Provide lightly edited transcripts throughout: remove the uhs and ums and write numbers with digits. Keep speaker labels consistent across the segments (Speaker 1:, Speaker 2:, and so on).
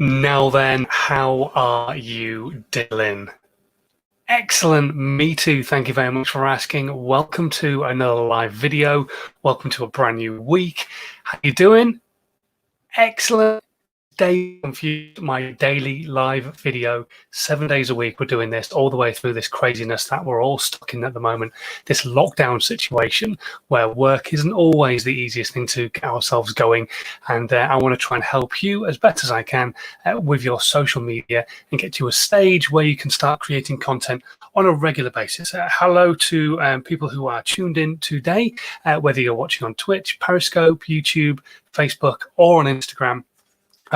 Speaker 1: Now then, how are you, Dylan? Excellent, me too. Thank you very much for asking. Welcome to another live video. Welcome to a brand new week. How you doing? Excellent. My daily live video 7 days a week. We're doing this all the way through this craziness that we're all stuck in at the moment, this lockdown situation where work isn't always the easiest thing to get ourselves going. And I want to try and help you as best as I can with your social media and get to a stage where you can start creating content on a regular basis. Hello to people who are tuned in today, whether you're watching on Twitch, Periscope, YouTube, Facebook, or on Instagram.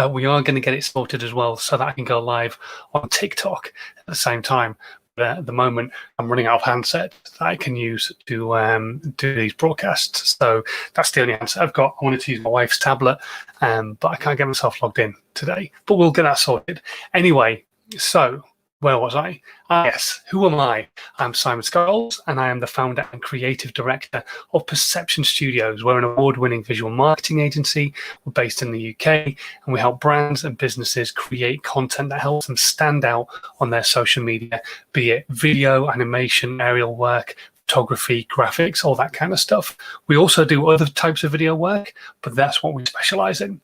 Speaker 1: We are going to get it sorted as well so that I can go live on TikTok at the same time. But at the moment, I'm running out of handsets that I can use to do these broadcasts. So that's the only handset I've got. I wanted to use my wife's tablet, but I can't get myself logged in today. But we'll get that sorted. Anyway, so where was I? Yes, who am I? I'm Simon Scholes, and I am the founder and creative director of Perception Studios. We're an award-winning visual marketing agency. We're based in the UK, and we help brands and businesses create content that helps them stand out on their social media, be it video, animation, aerial work, photography, graphics, all that kind of stuff. We also do other types of video work, but that's what we specialize in.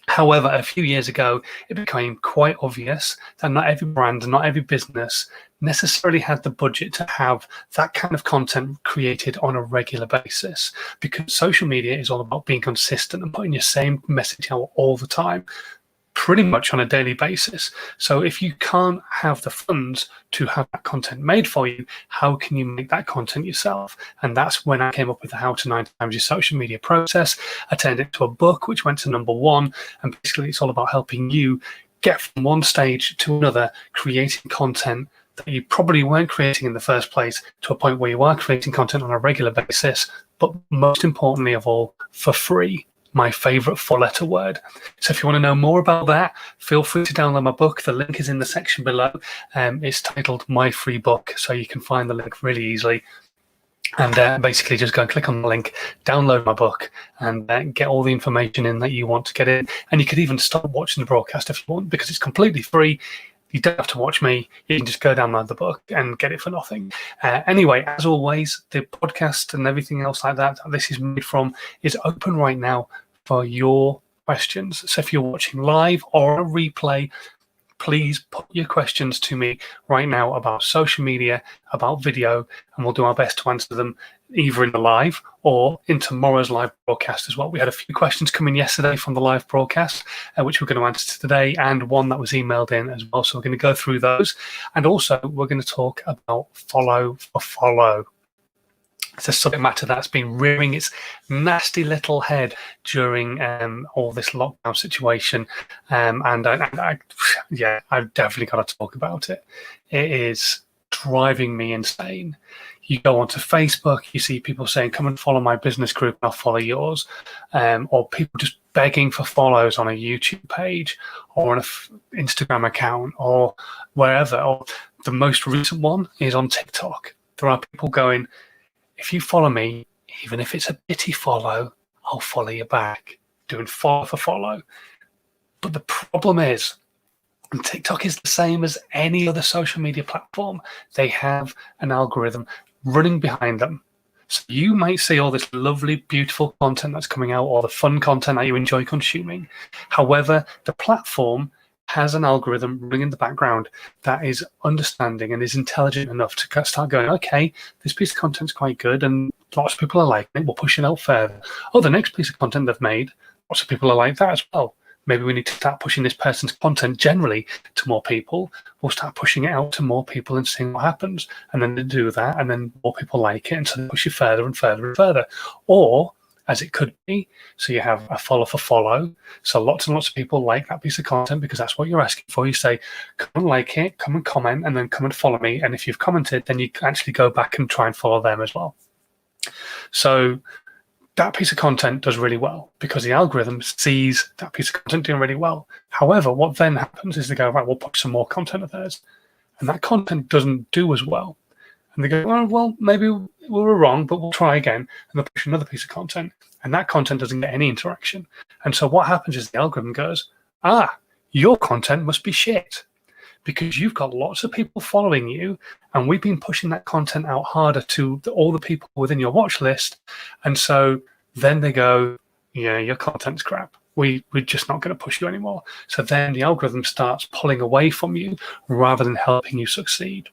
Speaker 1: However, a few years ago, it became quite obvious that not every brand and not every business necessarily had the budget to have that kind of content created on a regular basis, because social media is all about being consistent and putting your same message out all the time, pretty much on a daily basis. So if you can't have the funds to have that content made for you, how can you make that content yourself? And that's when I came up with the How to 9 Times Your Social Media process. I turned it to a book, which went to #1. And basically it's all about helping you get from one stage to another, creating content that you probably weren't creating in the first place, to a point where you are creating content on a regular basis, but most importantly of all, for free. My favorite four-letter word. So if you want to know more about that, feel free to download my book. The link is in the section below. It's titled My Free Book, so you can find the link really easily. And basically just go and click on the link, download my book, and get all the information in that you want to get in. And you could even stop watching the broadcast if you want, because it's completely free. You don't have to watch me. You can just go download the book and get it for nothing. Anyway, as always, the podcast and everything else like that this is made from is open right now for your questions. So if you're watching live or a replay, please put your questions to me right now about social media, about video, and we'll do our best to answer them either in the live or in tomorrow's live broadcast as well. We had a few questions come in yesterday from the live broadcast, which we're going to answer today, and one that was emailed in as well. So we're going to go through those. And also we're going to talk about follow for follow. It's a subject matter that's been rearing its nasty little head during all this lockdown situation, and I've definitely got to talk about it. It is driving me insane. You go onto Facebook, you see people saying, "Come and follow my business group, and I'll follow yours," or people just begging for follows on a YouTube page or on an Instagram account or wherever. Or the most recent one is on TikTok. There are people going, "If you follow me, even if it's a pity follow, I'll follow you back," doing follow for follow. But the problem is, and TikTok is the same as any other social media platform, they have an algorithm running behind them. So you might see all this lovely, beautiful content that's coming out, or the fun content that you enjoy consuming. However, the platform has an algorithm running in the background that is understanding and is intelligent enough to start going, okay, this piece of content's quite good and lots of people are liking it, we'll push it out further. Oh, the next piece of content they've made, lots of people are like that as well. Maybe we need to start pushing this person's content generally to more people. We'll start pushing it out to more people and seeing what happens. And then they do that, and then more people like it, and so they push it further and further and further. Or, as it could be, so you have a follow for follow. So lots and lots of people like that piece of content because that's what you're asking for. You say, come and like it, come and comment, and then come and follow me. And if you've commented, then you can actually go back and try and follow them as well. So that piece of content does really well because the algorithm sees that piece of content doing really well. However, what then happens is they go, right, we'll put some more content of theirs. And that content doesn't do as well. And they go, oh, well, maybe we were wrong, but we'll try again. And they'll push another piece of content. And that content doesn't get any interaction. And so what happens is the algorithm goes, your content must be shit, because you've got lots of people following you, and we've been pushing that content out harder to all the people within your watch list. And so then they go, yeah, your content's crap. We're just not going to push you anymore. So then the algorithm starts pulling away from you rather than helping you succeed.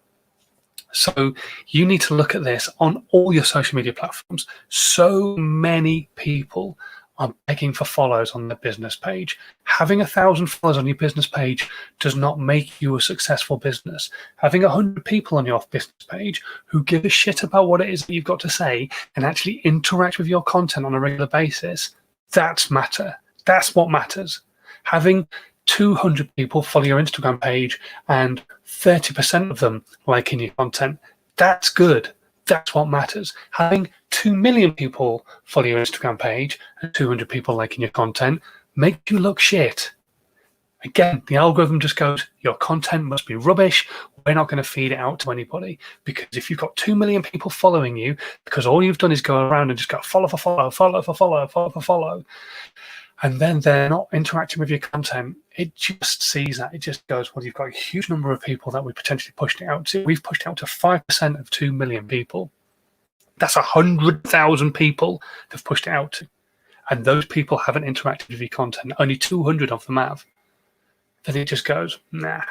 Speaker 1: So you need to look at this on all your social media platforms. So many people are begging for follows on their business page. Having 1,000 followers on your business page does not make you a successful business. Having 100 people on your business page who give a shit about what it is that you've got to say and actually interact with your content on a regular basis, that's what matters. Having 200 people follow your Instagram page and 30% of them liking your content, that's good. That's what matters. Having 2 million people follow your Instagram page and 200 people liking your content makes you look shit. Again, the algorithm just goes, your content must be rubbish. We're not going to feed it out to anybody. Because if you've got 2 million people following you, because all you've done is go around and just go follow for follow, follow for follow, follow for follow, and then they're not interacting with your content, it just sees that. It just goes, well, you've got a huge number of people that we potentially pushed it out to. We've pushed it out to 5% of 2 million people. That's 100,000 people they've pushed it out to. And those people haven't interacted with your content. Only 200 of them have. Then it just goes, nah,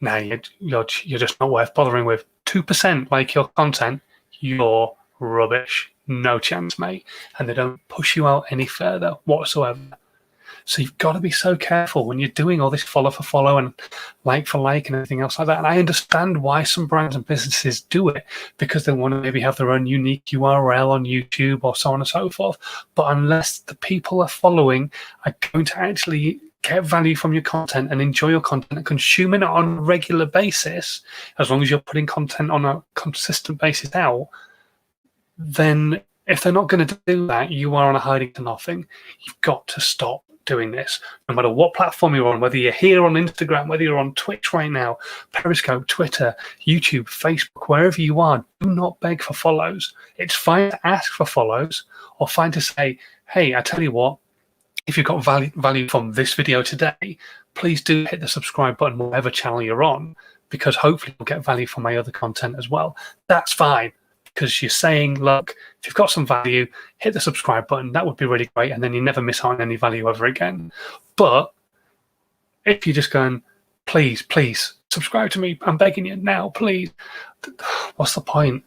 Speaker 1: you're just not worth bothering with. 2% like your content, you're rubbish. No chance, mate. And they don't push you out any further whatsoever. So you've got to be so careful when you're doing all this follow for follow and like for like and everything else like that. And I understand why some brands and businesses do it, because they want to maybe have their own unique URL on YouTube or so on and so forth. But unless the people are following are going to actually get value from your content and enjoy your content and consuming it on a regular basis, as long as you're putting content on a consistent basis out, then if they're not going to do that, you are on a hiding to nothing. You've got to stop doing this. No matter what platform you're on, whether you're here on Instagram, whether you're on Twitch right now, Periscope, Twitter, YouTube, Facebook, wherever you are, do not beg for follows. It's fine to ask for follows, or fine to say, hey, I tell you what, if you've got value from this video today, please do hit the subscribe button whatever channel you're on, because hopefully you'll get value from my other content as well. That's fine. Because you're saying, look, if you've got some value, hit the subscribe button. That would be really great. And then you never miss out on any value ever again. But if you're just going, please, subscribe to me. I'm begging you now, please. What's the point?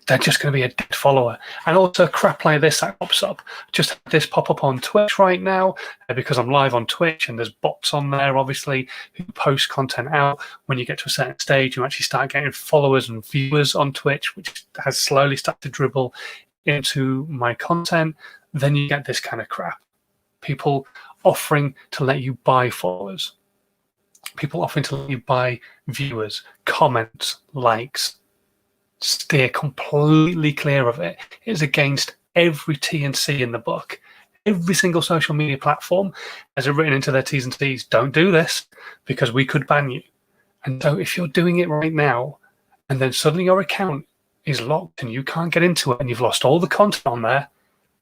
Speaker 1: They're just going to be a dead follower. And also crap like this that pops up. Just had this pop up on Twitch right now because I'm live on Twitch and there's bots on there, obviously, who post content out. When you get to a certain stage, you actually start getting followers and viewers on Twitch, which has slowly started to dribble into my content. Then you get this kind of crap. People offering to let you buy followers. People offering to let you buy viewers, comments, likes. Steer completely clear of it. It's against every T and C in the book. Every single social media platform has it written into their T's and C's, don't do this because we could ban you. And so if you're doing it right now and then suddenly your account is locked and you can't get into it and you've lost all the content on there,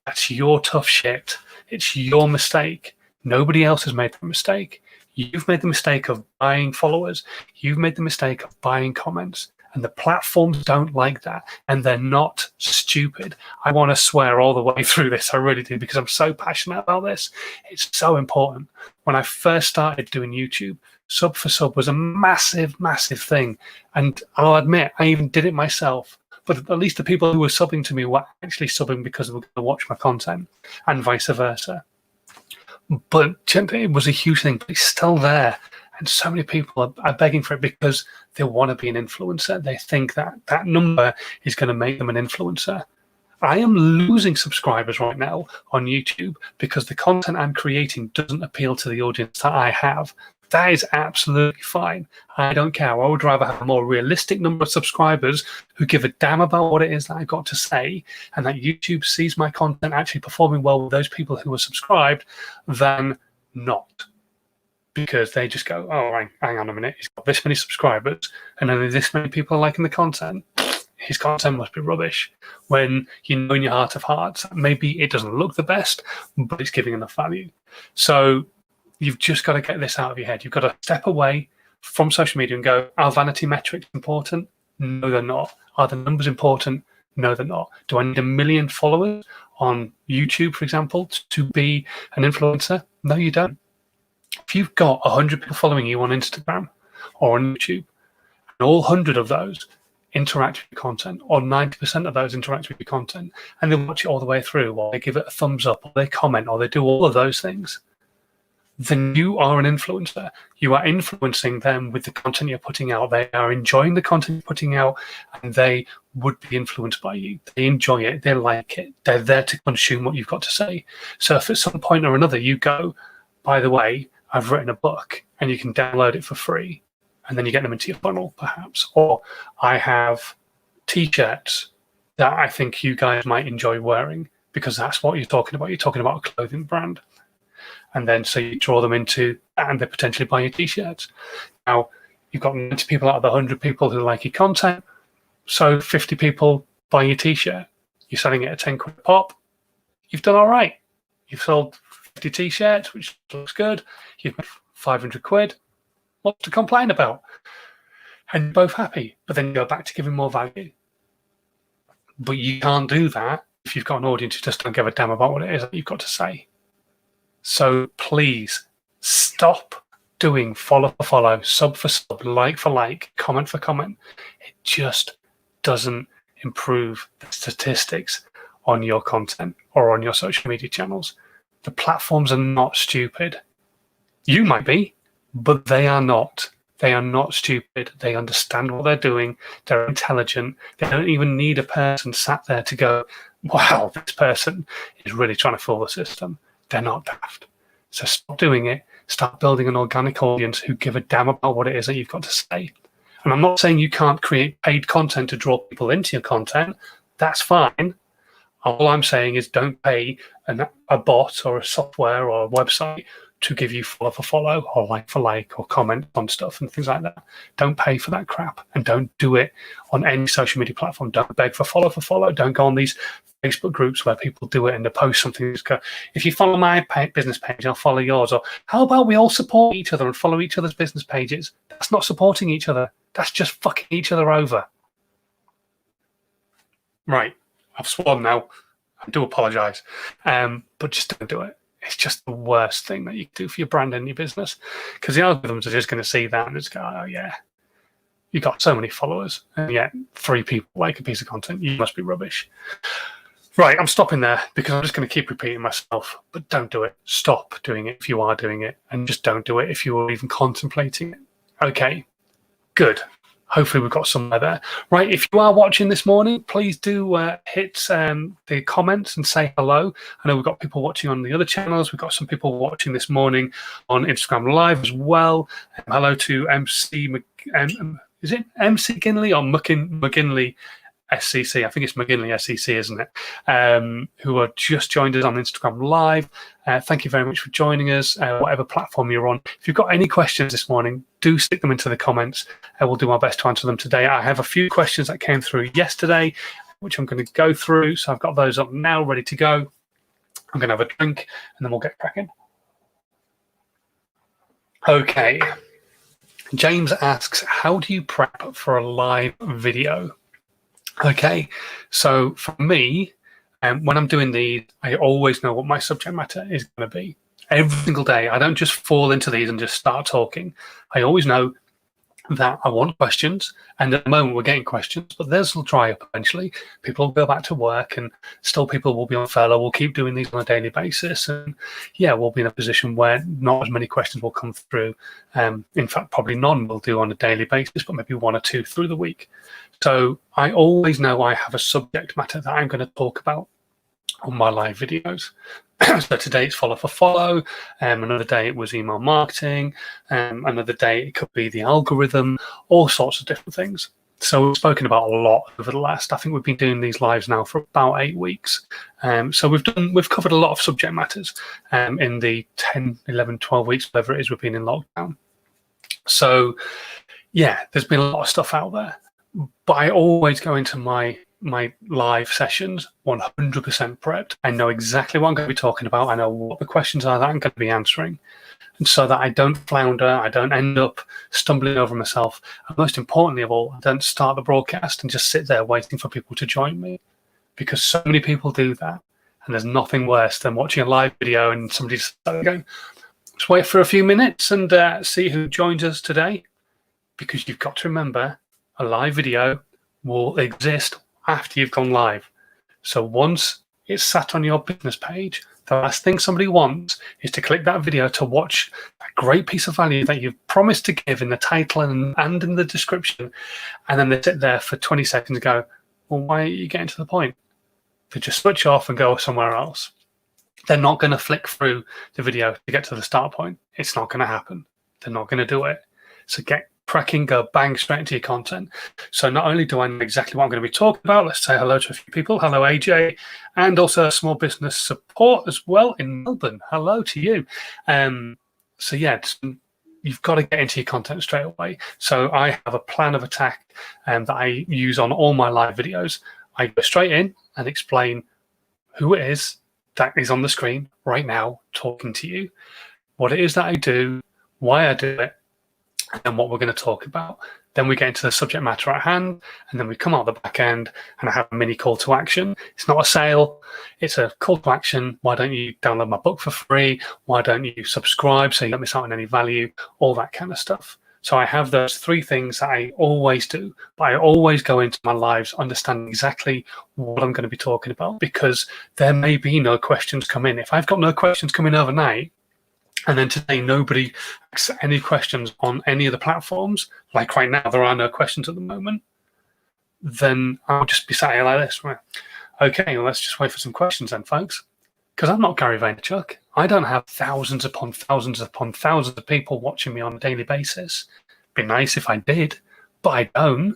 Speaker 1: that's your tough shit. It's your mistake. Nobody else has made that mistake. You've made the mistake of buying followers. You've made the mistake of buying comments. And the platforms don't like that. And they're not stupid. I want to swear all the way through this. I really do, because I'm so passionate about this. It's so important. When I first started doing YouTube, sub for sub was a massive thing. And I'll admit, I even did it myself. But at least the people who were subbing to me were actually subbing because they were going to watch my content, and vice versa. But it was a huge thing, but it's still there. And so many people are begging for it because they want to be an influencer. They think that that number is going to make them an influencer. I am losing subscribers right now on YouTube because the content I'm creating doesn't appeal to the audience that I have. That is absolutely fine. I don't care. I would rather have a more realistic number of subscribers who give a damn about what it is that I've got to say, and that YouTube sees my content actually performing well with those people who are subscribed, than not. Because they just go, oh, hang on a minute, he's got this many subscribers and only this many people are liking the content. His content must be rubbish. When you know in your heart of hearts, maybe it doesn't look the best, but it's giving enough value. So You've just got to get this out of your head. You've got to step away from social media and go, are vanity metrics important? No, they're not. Are the numbers important? No, they're not. Do I need 1 million followers on YouTube, for example, to be an influencer? No, you don't. If you've got 100 people following you on Instagram or on YouTube, and all 100 of those interact with your content, or 90% of those interact with your content, and they watch it all the way through, or they give it a thumbs up, or they comment, or they do all of those things, then you are an influencer. You are influencing them with the content you're putting out. They are enjoying the content you're putting out, and they would be influenced by you. They enjoy it. They like it. They're there to consume what you've got to say. So if at some point or another you go, by the way, I've written a book, and you can download it for free, and then you get them into your funnel, perhaps. Or I have T-shirts that I think you guys might enjoy wearing, because that's what you're talking about. You're talking about a clothing brand. And then so you draw them into, and they potentially buy your T-shirts. Now, you've got 90 people out of the 100 people who like your content, so 50 people buy your T-shirt. You're selling it at 10 quid a pop. You've done all right. You've sold 50 T-shirts, which looks good. You've made 500 quid. What to complain about? And you're both happy. But then you go back to giving more value. But you can't do that if you've got an audience who just don't give a damn about what it is that you've got to say. So please stop doing follow for follow, sub for sub, like for like, comment for comment. It just doesn't improve the statistics on your content or on your social media channels. The platforms are not stupid. You might be, but they are not. They are not stupid. They understand what they're doing. They're intelligent. They don't even need a person sat there to go, wow, this person is really trying to fool the system. They're not daft. So stop doing it. Start building an organic audience who give a damn about what it is that you've got to say. And I'm not saying you can't create paid content to draw people into your content. That's fine. All I'm saying is don't pay a bot or a software or a website to give you follow for follow or like for like or comment on stuff and things like that. Don't pay for that crap, and don't do it on any social media platform. Don't beg for follow. Don't go on these Facebook groups where people do it and they post something. Just go, if you follow my business page, I'll follow yours. Or how about we all support each other and follow each other's business pages? That's not supporting each other. That's just fucking each other over. Right, I've sworn now. I do apologise, but just don't do it. It's just the worst thing that you can do for your brand and your business, because the algorithms are just going to see that and just go, oh yeah, you got so many followers and yet 3 people like a piece of content. You must be rubbish. Right, I'm stopping there because I'm just going to keep repeating myself, but don't do it. Stop doing it if you are doing it, and just don't do it if you are even contemplating it. Okay, good. Hopefully we've got somewhere there. Right, if you are watching this morning, please do hit the comments and say hello. I know we've got people watching on the other channels. We've got some people watching this morning on Instagram Live as well. Hello to MC, is it MC Ginley or McGinley SCC? I think it's McGinley SCC, isn't it? Who are just joined us on Instagram Live. Thank you very much for joining us, whatever platform you're on. If you've got any questions this morning, do stick them into the comments. We'll do our best to answer them today. I have a few questions that came through yesterday, which I'm going to go through. So I've got those up now, ready to go. I'm going to have a drink, and then we'll get cracking. Okay. James asks, how do you prep for a live video? Okay, so for me, when I'm doing these, I always know what my subject matter is going to be. Every single day, I don't just fall into these and just start talking. I always know that I want questions, and at the moment we're getting questions, but those will dry up eventually. People will go back to work, and still people will be on furlough. We'll keep doing these on a daily basis, and yeah, we'll be in a position where not as many questions will come through. In fact, probably none will do on a daily basis, but maybe 1 or 2 through the week. So I always know I have a subject matter that I'm going to talk about on my live videos. So today it's follow for follow, another day it was email marketing, another day it could be the algorithm, all sorts of different things. So we've spoken about a lot over the last, I think we've been doing these lives now for about 8 weeks. So we've covered a lot of subject matters in the 10, 11, 12 weeks, whatever it is we've been in lockdown. So yeah, there's been a lot of stuff out there, but I always go into my my live sessions 100% prepped. I know exactly what I'm going to be talking about. I know what the questions are that I'm going to be answering. And so that I don't flounder, I don't end up stumbling over myself. And most importantly of all, I don't start the broadcast and just sit there waiting for people to join me. Because so many people do that. And there's nothing worse than watching a live video and somebody just going, just wait for a few minutes and see who joins us today. Because you've got to remember, a live video will exist after you've gone live. So once it's sat on your business page, the last thing somebody wants is to click that video to watch a great piece of value that you've promised to give in the title and in the description, and then they sit there for 20 seconds and go, well, why aren't you getting to the point? They just switch off and go somewhere else. They're not going to flick through the video to get to the start point. It's not going to happen. They're not going to do it. So get cracking, go bang straight into your content. So not only do I know exactly what I'm going to be talking about, let's say hello to a few people. Hello, AJ, and also small business support as well in Melbourne. Hello to you. So yeah, you've got to get into your content straight away. So I have a plan of attack that I use on all my live videos. I go straight in and explain who it is that is on the screen right now talking to you, what it is that I do, why I do it, and what we're going to talk about. Then we get into the subject matter at hand, and then we come out the back end and I have a mini call to action. It's not a sale, it's a call to action. Why don't you download my book for free? Why don't you subscribe so you don't miss out on any value? All that kind of stuff. So I have those three things that I always do, but I always go into my lives understanding exactly what I'm going to be talking about, because there may be no questions come in. If I've got no questions coming overnight, and then today nobody asks any questions on any of the platforms, like right now there are no questions at the moment, then I'll just be sat here like this. Right? Okay, well, let's just wait for some questions then, folks. Because I'm not Gary Vaynerchuk. I don't have thousands upon thousands upon thousands of people watching me on a daily basis. It'd be nice if I did, but I don't.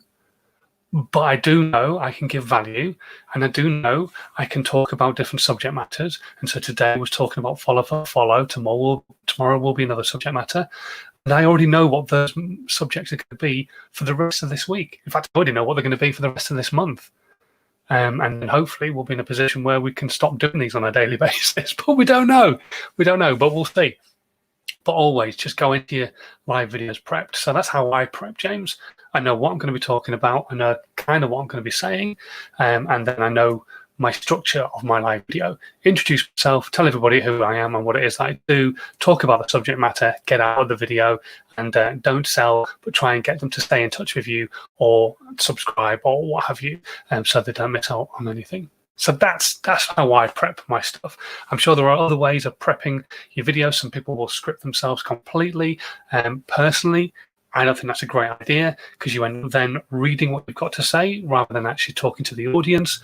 Speaker 1: But I do know I can give value, and I do know I can talk about different subject matters. And so today I was talking about follow for follow. Tomorrow will be another subject matter. And I already know what those subjects are going to be for the rest of this week. In fact, I already know what they're going to be for the rest of this month. And then hopefully we'll be in a position where we can stop doing these on a daily basis. But we don't know. We don't know, but we'll see. But always just go into your live videos prepped. So that's how I prep, James. I know what I'm going to be talking about. I know kind of what I'm going to be saying. And then I know my structure of my live video. Introduce myself, tell everybody who I am and what it is that I do, talk about the subject matter, get out of the video, and don't sell, but try and get them to stay in touch with you or subscribe or what have you, so they don't miss out on anything. So that's how I prep my stuff. I'm sure there are other ways of prepping your videos. Some people will script themselves completely. Personally, I don't think that's a great idea, because you end up then reading what you've got to say rather than actually talking to the audience.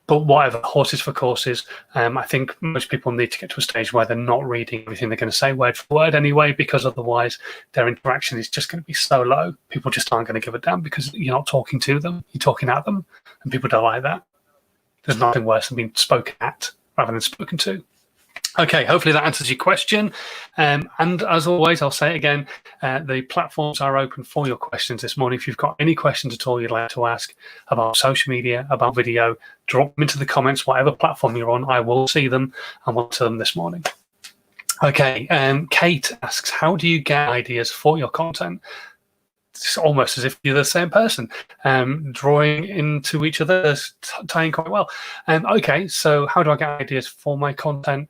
Speaker 1: But whatever, horses for courses. I think most people need to get to a stage where they're not reading everything they're going to say word for word anyway, because otherwise their interaction is just going to be so low. People just aren't going to give a damn, because you're not talking to them, you're talking at them, and people don't like that. There's nothing worse than being spoken at rather than spoken to. Okay, hopefully that answers your question. And as always, I'll say it again, the platforms are open for your questions this morning. If you've got any questions at all you'd like to ask about social media, about video, drop them into the comments, whatever platform you're on. I will see them and we'll answer them this morning. Okay, Kate asks, how do you get ideas for your content? It's almost as if you're the same person, drawing into each other, tying quite well. Okay, so how do I get ideas for my content?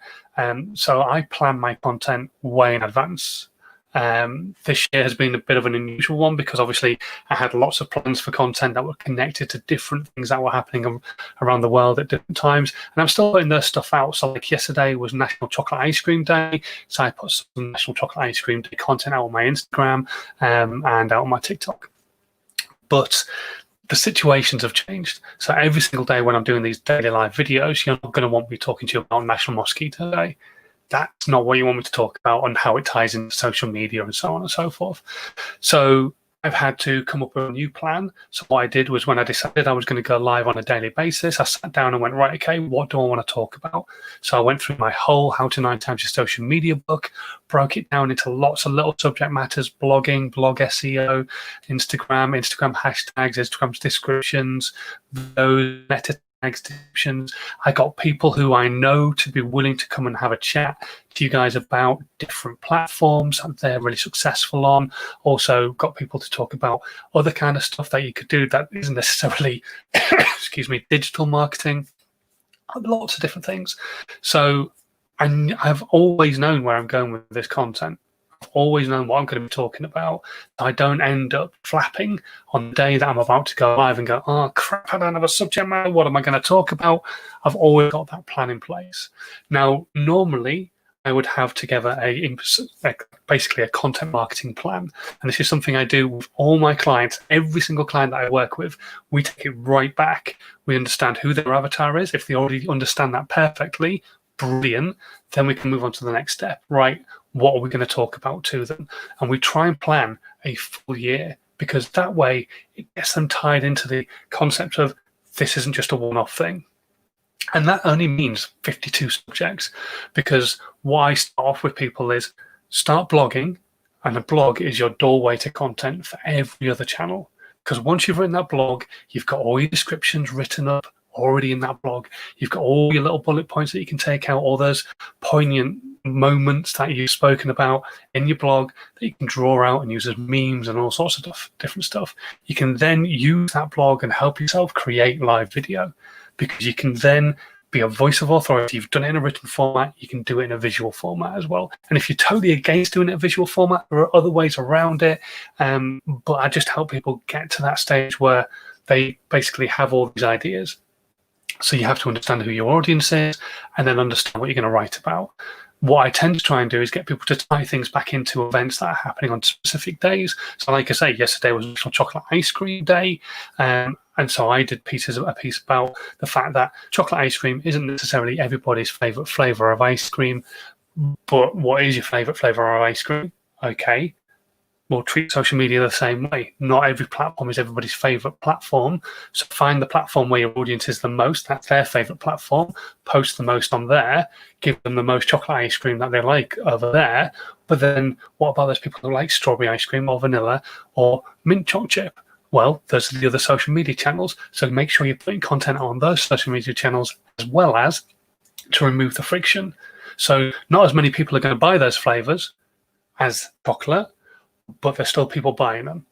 Speaker 1: So I plan my content way in advance. This year has been a bit of an unusual one, because obviously I had lots of plans for content that were connected to different things that were happening around the world at different times, and I'm still putting their stuff out. So like yesterday was National Chocolate Ice Cream Day, so I put some National Chocolate Ice Cream Day content out on my Instagram and out on my TikTok. But the situations have changed. So every single day when I'm doing these daily live videos, you're not going to want me talking to you about National Mosquito Day. That's not what you want me to talk about, and how it ties into social media and so on and so forth. So I've had to come up with a new plan. So what I did was, when I decided I was going to go live on a daily basis, I sat down and went, right, okay, what do I want to talk about? So I went through my whole How to 9 Times Your Social Media book, broke it down into lots of little subject matters: blogging, blog SEO, Instagram hashtags, Instagram descriptions, those meta tags, descriptions. I got people who I know to be willing to come and have a chat to you guys about different platforms that they're really successful on. Also got people to talk about other kind of stuff that you could do that isn't necessarily excuse me, digital marketing, lots of different things. So I've always known where I'm going with this content. I've always known what I'm going to be talking about. I don't end up flapping on the day that I'm about to go live and go, oh crap, I don't have a subject matter, what am I going to talk about? I've always got that plan in place. Now, normally I would have together basically a content marketing plan. And this is something I do with all my clients. Every single client that I work with, we take it right back. We understand who their avatar is. If they already understand that perfectly, brilliant, then we can move on to the next step. Right, what are we going to talk about to them? And we try and plan a full year, because that way it gets them tied into the concept of this isn't just a one-off thing. And that only means 52 subjects, because what I start off with people is start blogging, and a blog is your doorway to content for every other channel. Because once you've written that blog, you've got all your descriptions written up already in that blog. You've got all your little bullet points that you can take out, all those poignant moments that you've spoken about in your blog that you can draw out and use as memes and all sorts of different stuff. You can then use that blog and help yourself create live video, because you can then be a voice of authority. You've done it in a written format, you can do it in a visual format as well. And if you're totally against doing it in a visual format, there are other ways around it. But I just help people get to that stage where they basically have all these ideas. So you have to understand who your audience is and then understand what you're going to write about. What I tend to try and do is get people to tie things back into events that are happening on specific days. So like I say, yesterday was National Chocolate Ice Cream Day. And so I did a piece about the fact that chocolate ice cream isn't necessarily everybody's favorite flavor of ice cream. But what is your favorite flavor of ice cream? Okay. We'll treat social media the same way. Not every platform is everybody's favorite platform. So find the platform where your audience is the most. That's their favorite platform. Post the most on there. Give them the most chocolate ice cream that they like over there. But then what about those people who like strawberry ice cream or vanilla or mint chocolate chip? Well, those are the other social media channels. So make sure you're putting content on those social media channels, as well as to remove the friction. So not as many people are going to buy those flavors as chocolate, but there's still people buying them.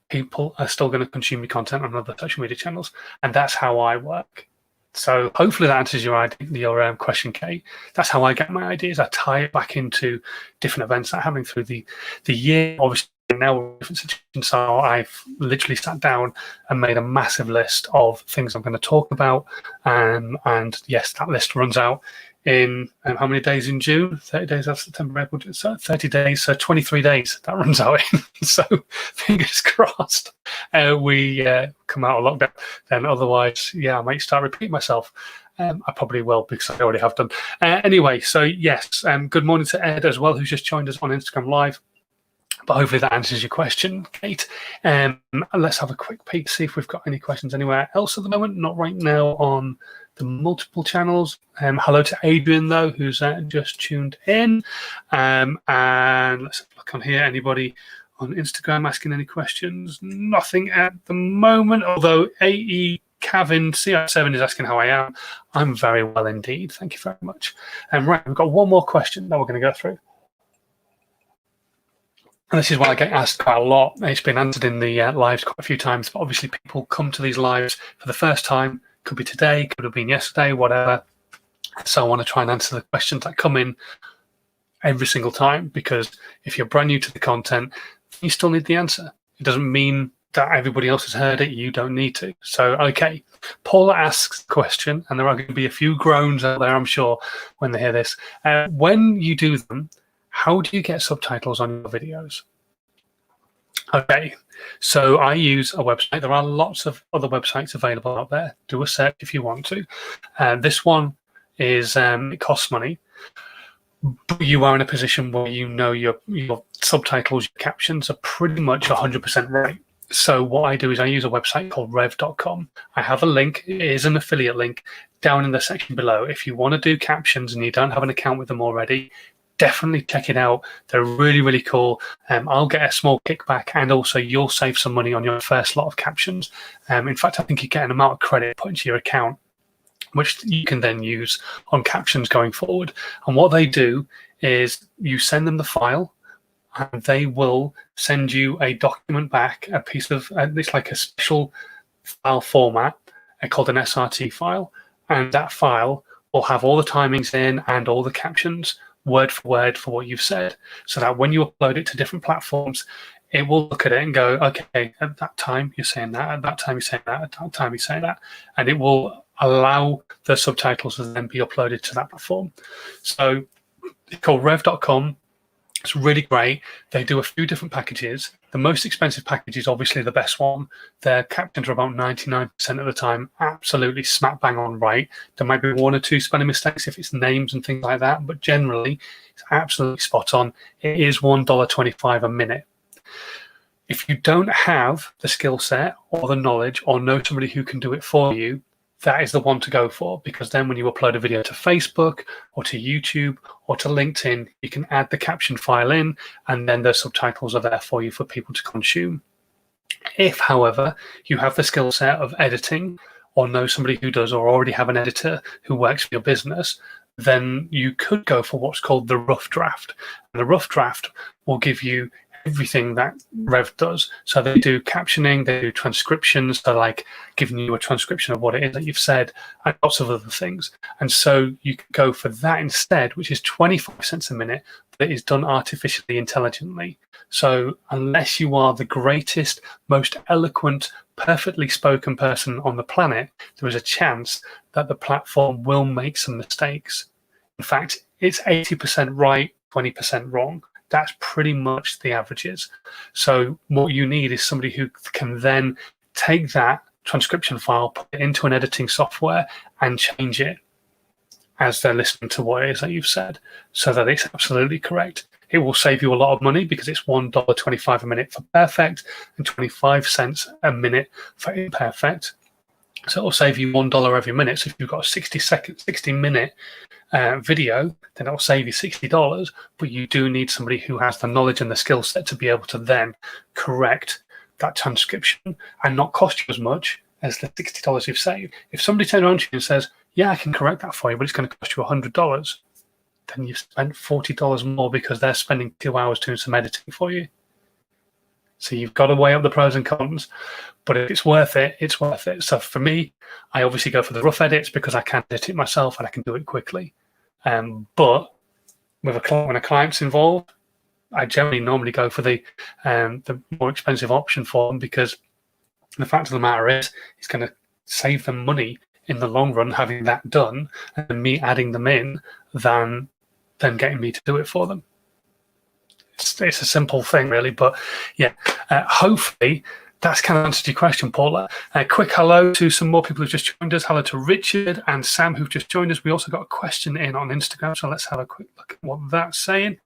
Speaker 1: People are still going to consume your content on other social media channels, and that's how I work. So hopefully that answers your question, Kate. That's how I get my ideas. I tie it back into different events that are happening through the year. Obviously now we're in different situations, so I've literally sat down and made a massive list of things I'm going to talk about, and yes, that list runs out in how many days in June? 30 days of September, April, so 30 days, so 23 days that runs out in. So fingers crossed we come out of lockdown. Then otherwise, yeah, I might start repeating myself. I probably will, because I already have done. Anyway, so yes, good morning to Ed as well, who's just joined us on Instagram Live. But hopefully that answers your question, Kate. Let's have a quick peek, see if we've got any questions anywhere else at the moment. Not right now on the multiple channels. Hello to Adrian, though, who's just tuned in. And let's look on here. Anybody on Instagram asking any questions? Nothing at the moment, although AE Kevin CR7 is asking how I am. I'm very well indeed. Thank you very much. Right, we've got one more question that we're going to go through. And this is what I get asked quite a lot. It's been answered in the lives quite a few times, but obviously people come to these lives for the first time. Could be today, could have been yesterday, whatever. So I want to try and answer the questions that come in every single time, because if you're brand new to the content, you still need the answer. It doesn't mean that everybody else has heard it. You don't need to. So, okay, Paula asks the question, and there are going to be a few groans out there, I'm sure, when they hear this. When you do them, how do you get subtitles on your videos? Okay, so I use a website. There are lots of other websites available out there. Do a search if you want to. This one is, it costs money. but you are in a position where you know your subtitles, your captions are pretty much 100% right. So what I do is I use a website called rev.com. I have a link, it is an affiliate link, down in the section below. If you want to do captions and you don't have an account with them already, definitely check it out. They're really, really cool. I'll get a small kickback, and also you'll save some money on your first lot of captions. In fact, I think you get an amount of credit put into your account, which you can then use on captions going forward. And what they do is you send them the file, and they will send you a document back, a piece of, it's like a special file format called an SRT file. And that file will have all the timings in and all the captions, word for word, for what you've said, so that when you upload it to different platforms, it will look at it and go, okay, at that time you're saying that, at that time you're saying that, at that time you're saying that, and it will allow the subtitles to then be uploaded to that platform. So it's called rev.com. It's really great. They do a few different packages. The most expensive package is obviously the best one. Their captions are about 99% of the time absolutely smack bang on right. There might be one or two spelling mistakes if it's names and things like that, but generally it's absolutely spot on. It is $1.25 a minute. If you don't have the skill set or the knowledge or know somebody who can do it for you, that is the one to go for, because then when you upload a video to Facebook or to YouTube or to LinkedIn, you can add the caption file in, and then the subtitles are there for you for people to consume. If, however, you have the skill set of editing or know somebody who does, or already have an editor who works for your business, then you could go for what's called the rough draft. And the rough draft will give you everything that Rev does. So they do captioning, they do transcriptions, so like giving you a transcription of what it is that you've said, and lots of other things. And so you can go for that instead, which is 25 cents a minute, that is done artificially intelligently. So unless you are the greatest, most eloquent, perfectly spoken person on the planet, there is a chance that the platform will make some mistakes. In fact, it's 80% right, 20% wrong. That's pretty much the averages. So what you need is somebody who can then take that transcription file, put it into an editing software, and change it as they're listening to what it is that you've said, so that it's absolutely correct. It will save you a lot of money because it's $1.25 a minute for perfect and 25 cents a minute for imperfect. So it will save you $1 every minute. So if you've got a 60-minute video, then it will save you $60. But you do need somebody who has the knowledge and the skill set to be able to then correct that transcription and not cost you as much as the $60 you've saved. If somebody turns around to you and says, yeah, I can correct that for you, but it's going to cost you $100, then you've spent $40 more because they're spending 2 hours doing some editing for you. So you've got to weigh up the pros and cons, but if it's worth it, it's worth it. So for me, I obviously go for the rough edits because I can edit it myself and I can do it quickly. But with when a client's involved, I generally normally go for the more expensive option for them, because the fact of the matter is, it's going to save them money in the long run having that done and me adding them in than getting me to do it for them. It's a simple thing, really. But yeah, hopefully that's kind of answered your question, Paula. A quick hello to some more people who've just joined us. Hello to Richard and Sam who've just joined us. We also got a question in on Instagram, so let's have a quick look at what that's saying.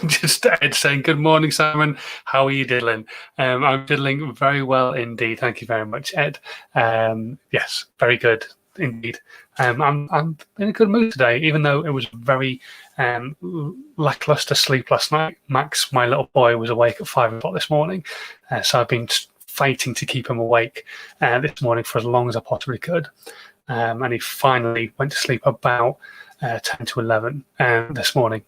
Speaker 1: Just Ed saying, good morning, Simon. How are you diddling? I'm diddling very well indeed. Thank you very much, Ed. Yes, very good indeed. I'm in a good mood today, even though it was very lackluster sleep last night. Max, my little boy, was awake at 5 o'clock this morning, so I've been fighting to keep him awake this morning for as long as I possibly could. And he finally went to sleep about 10 to 11 this morning,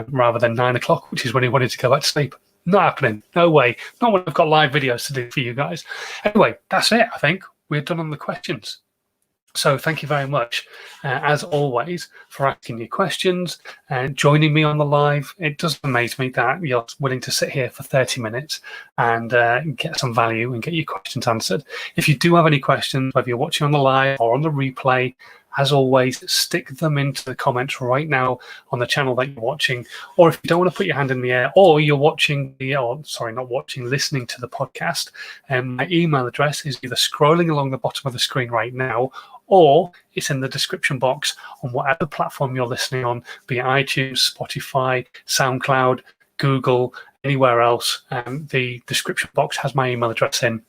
Speaker 1: rather than 9 o'clock, which is when he wanted to go back to sleep. Not happening. No way. Not when I've got live videos to do for you guys. Anyway, that's it, I think. We're done on the questions. So thank you very much, as always, for asking your questions and joining me on the live. It does amaze me that you're willing to sit here for 30 minutes and get some value and get your questions answered. If you do have any questions, whether you're watching on the live or on the replay, as always, stick them into the comments right now on the channel that you're watching. Or if you don't want to put your hand in the air, or you're watching listening to the podcast, my email address is either scrolling along the bottom of the screen right now, or it's in the description box on whatever platform you're listening on, be it iTunes, Spotify, SoundCloud, Google, anywhere else. The description box has my email address in.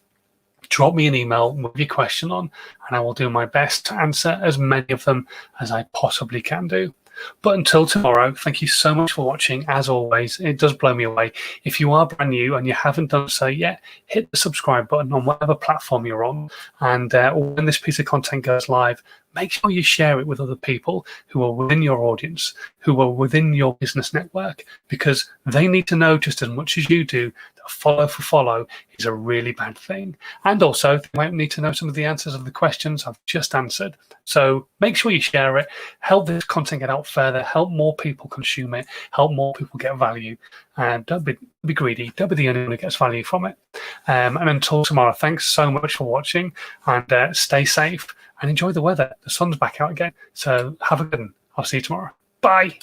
Speaker 1: Drop me an email with your question on, and I will do my best to answer as many of them as I possibly can do. But until tomorrow, thank you so much for watching. As always, it does blow me away. If you are brand new and you haven't done so yet, hit the subscribe button on whatever platform you're on. And when this piece of content goes live, make sure you share it with other people who are within your audience, who are within your business network, because they need to know just as much as you do that follow for follow is a really bad thing. And also, they might need to know some of the answers of the questions I've just answered. So make sure you share it, help this content get out further, help more people consume it, help more people get value. And don't be greedy. Don't be the only one who gets value from it. And until tomorrow, thanks so much for watching, and stay safe and enjoy the weather. The sun's back out again. So have a good one. I'll see you tomorrow. Bye.